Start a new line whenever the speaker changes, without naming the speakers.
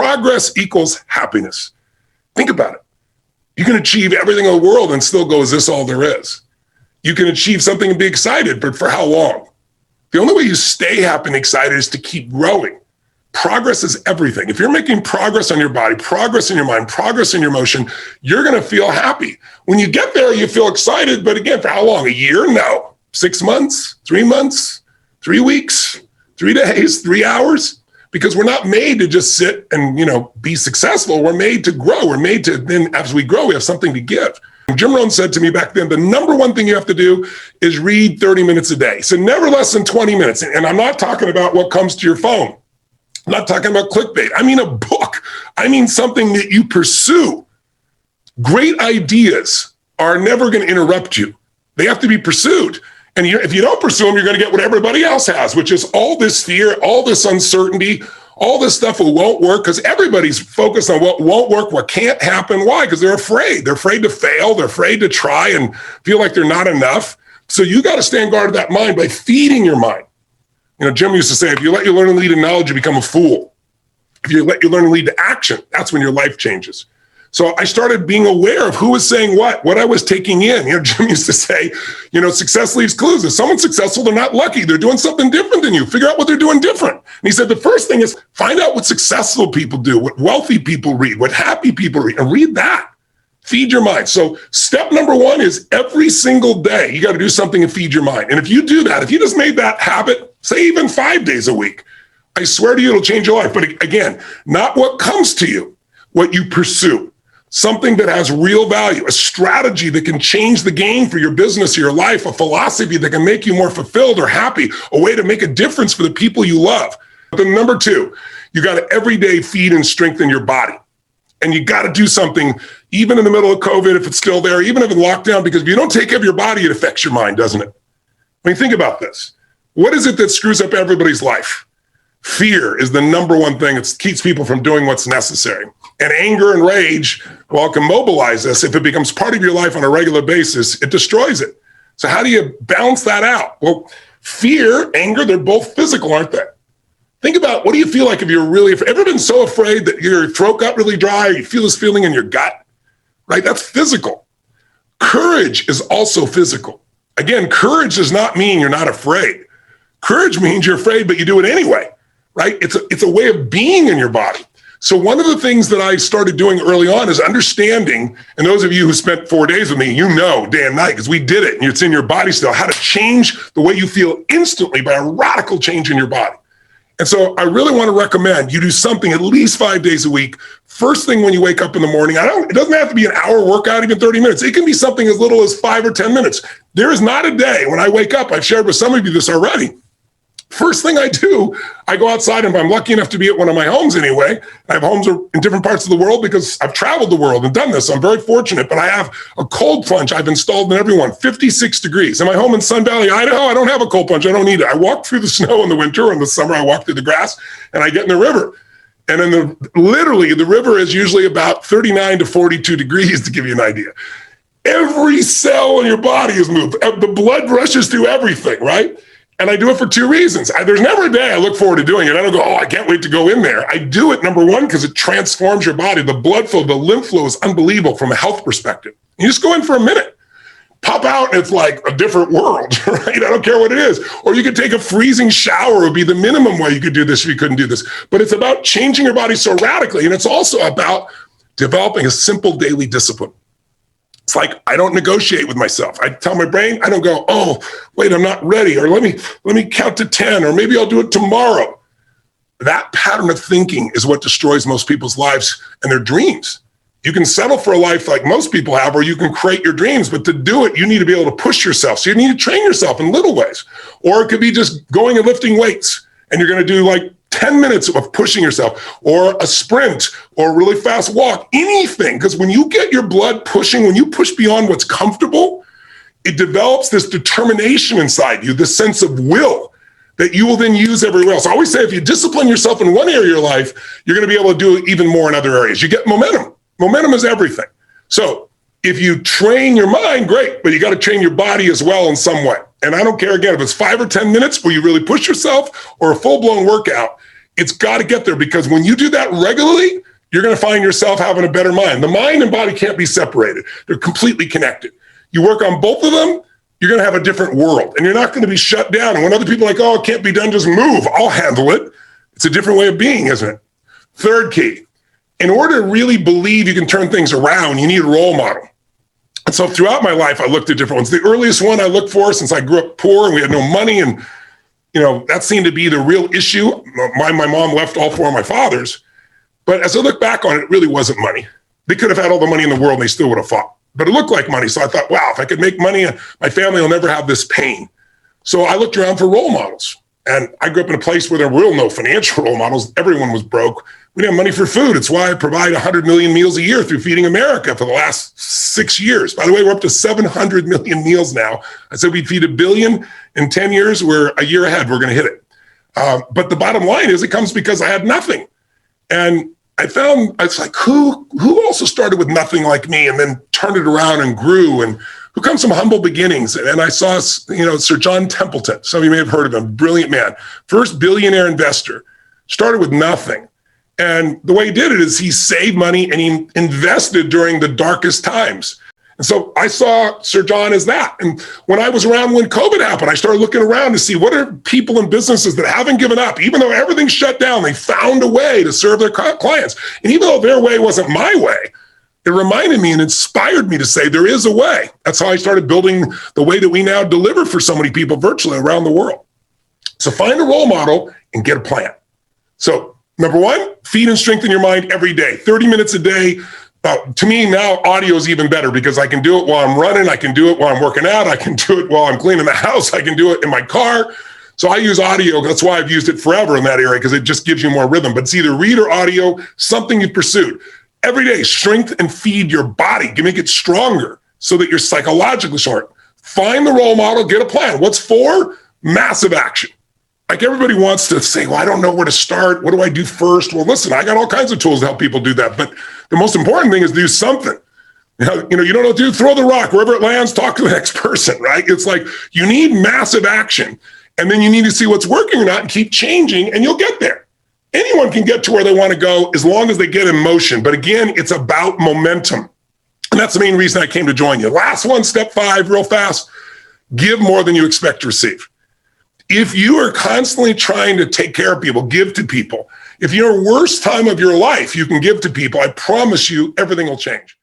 progress equals happiness. Think about it. You can achieve everything in the world and still go, is this all there is? You can achieve something and be excited, but for how long? The only way you stay happy and excited is to keep growing. Progress is everything. If you're making progress on your body, progress in your mind, progress in your emotion, you're going to feel happy. When you get there, you feel excited, but again, for how long? A year? No. 6 months, 3 months, 3 weeks, 3 days, 3 hours? Because we're not made to just sit and, be successful. We're made to grow. We're made to, then as we grow, we have something to give. Jim Rohn said to me back then, the number one thing you have to do is read 30 minutes a day. So never less than 20 minutes. And I'm not talking about what comes to your phone. I'm not talking about clickbait. I mean a book. I mean something that you pursue. Great ideas are never going to interrupt you. They have to be pursued. And if you don't pursue them, you're going to get what everybody else has, which is all this fear, all this uncertainty, all this stuff that won't work, because everybody's focused on what won't work, what can't happen. Why? Because they're afraid. They're afraid to fail. They're afraid to try and feel like they're not enough. So you got to stand guard of that mind by feeding your mind. Jim used to say, if you let you learn and lead in knowledge, you become a fool. If you let you learn and lead to action, that's when your life changes. So I started being aware of who was saying what I was taking in. Jim used to say, success leaves clues. If someone's successful, they're not lucky. They're doing something different than you. Figure out what they're doing different. And he said, the first thing is find out what successful people do, what wealthy people read, what happy people read, and read that. Feed your mind. So step number one is every single day, you got to do something to feed your mind. And if you do that, if you just made that habit, say even 5 days a week, I swear to you, it'll change your life. But again, not what comes to you, what you pursue. Something that has real value, a strategy that can change the game for your business or your life, a philosophy that can make you more fulfilled or happy, a way to make a difference for the people you love. But then number two, you got to every day feed and strengthen your body. And you got to do something, even in the middle of COVID, if it's still there, even if it's lockdown, because if you don't take care of your body, it affects your mind, doesn't it? I mean, think about this. What is it that screws up everybody's life? Fear is the number one thing that keeps people from doing what's necessary. And anger and rage, while it can mobilize us, if it becomes part of your life on a regular basis, it destroys it. So how do you balance that out? Well, fear, anger, they're both physical, aren't they? Think about, what do you feel like if you're really, ever been so afraid that your throat got really dry, or you feel this feeling in your gut, right? That's physical. Courage is also physical. Again, courage does not mean you're not afraid. Courage means you're afraid, but you do it anyway, right? It's a way of being in your body. So one of the things that I started doing early on is understanding, and those of you who spent 4 days with me, day and night, because we did it, and it's in your body still, how to change the way you feel instantly by a radical change in your body. And so I really want to recommend you do something at least 5 days a week. First thing when you wake up in the morning, it doesn't have to be an hour workout, even 30 minutes. It can be something as little as 5 or 10 minutes. There is not a day when I wake up, I've shared with some of you this already. First thing I do, I go outside, and if I'm lucky enough to be at one of my homes anyway, I have homes in different parts of the world because I've traveled the world and done this. So I'm very fortunate, but I have a cold plunge I've installed in everyone, 56 degrees. In my home in Sun Valley, Idaho, I don't have a cold plunge. I don't need it. I walk through the snow in the winter. In the summer, I walk through the grass, and I get in the river. And literally, the river is usually about 39 to 42 degrees, to give you an idea. Every cell in your body is moved. The blood rushes through everything, right? And I do it for 2 reasons. There's never a day I look forward to doing it. I don't go, I can't wait to go in there. I do it, number one, because it transforms your body. The blood flow, the lymph flow is unbelievable from a health perspective. You just go in for a minute, pop out, and it's like a different world, right? I don't care what it is. Or you could take a freezing shower would be the minimum way you could do this if you couldn't do this. But it's about changing your body so radically. And it's also about developing a simple daily discipline. It's like, I don't negotiate with myself. I tell my brain, I don't go, oh, wait, I'm not ready. Or let me count to 10, or maybe I'll do it tomorrow. That pattern of thinking is what destroys most people's lives and their dreams. You can settle for a life like most people have, or you can create your dreams, but to do it, you need to be able to push yourself. So you need to train yourself in little ways. Or it could be just going and lifting weights, and you're going to do like 10 minutes of pushing yourself, or a sprint, or a really fast walk, anything. Because when you get your blood pushing, when you push beyond what's comfortable, it develops this determination inside you, this sense of will that you will then use everywhere else. I always say, if you discipline yourself in one area of your life, you're going to be able to do it even more in other areas. You get momentum. Momentum is everything. So if you train your mind, great, but you got to train your body as well in some way. And I don't care, again, if it's 5 or 10 minutes where you really push yourself, or a full-blown workout, It's got to get there, because when you do that regularly, you're going to find yourself having a better mind. The mind and body can't be separated. They're completely connected. You work on both of them, you're going to have a different world, and you're not going to be shut down. And when other people are like, oh, it can't be done, just move. I'll handle it. It's a different way of being, isn't it? Third key, in order to really believe you can turn things around, you need a role model. And so throughout my life, I looked at different ones. The earliest one I looked for, since I grew up poor and we had no money, and that seemed to be the real issue. My mom left all four of my fathers. But as I look back on it, it really wasn't money. They could have had all the money in the world and they still would have fought. But it looked like money. So I thought, wow, if I could make money, my family will never have this pain. So I looked around for role models. And I grew up in a place where there were no financial role models. Everyone was broke. We didn't have money for food. It's why I provide 100 million meals a year through Feeding America for the last 6 years. By the way, we're up to 700 million meals now. I said we'd feed 1 billion in 10 years. We're a year ahead. We're going to hit it. But the bottom line is it comes because I had nothing. And I found, it's like, who also started with nothing like me and then turned it around and grew, and who comes from humble beginnings? And I saw, Sir John Templeton. Some of you may have heard of him. Brilliant man. First billionaire investor. Started with nothing. And the way he did it is he saved money and he invested during the darkest times. And so I saw Sir John as that. And when I was around when COVID happened, I started looking around to see what are people and businesses that haven't given up. Even though everything's shut down, they found a way to serve their clients. And even though their way wasn't my way, it reminded me and inspired me to say there is a way. That's how I started building the way that we now deliver for so many people virtually around the world. So find a role model and get a plan. So number one, feed and strengthen your mind every day, 30 minutes a day. To me now, audio is even better because I can do it while I'm running. I can do it while I'm working out. I can do it while I'm cleaning the house. I can do it in my car. So I use audio. That's why I've used it forever in that area, because it just gives you more rhythm. But it's either read or audio, something you've pursued. Every day, strength and feed your body. You make it stronger so that you're psychologically smart. Find the role model, get a plan. What's for? Massive action. Like everybody wants to say, well, I don't know where to start. What do I do first? Well, listen, I got all kinds of tools to help people do that. But the most important thing is do something. You don't know what to do, throw the rock. Wherever it lands, talk to the next person, right? It's like you need massive action. And then you need to see what's working or not and keep changing, and you'll get there. Anyone can get to where they want to go as long as they get in motion. But again, it's about momentum. And that's the main reason I came to join you. Last one, step 5, real fast. Give more than you expect to receive. If you are constantly trying to take care of people, give to people. If you're worst time of your life, you can give to people, I promise you everything will change.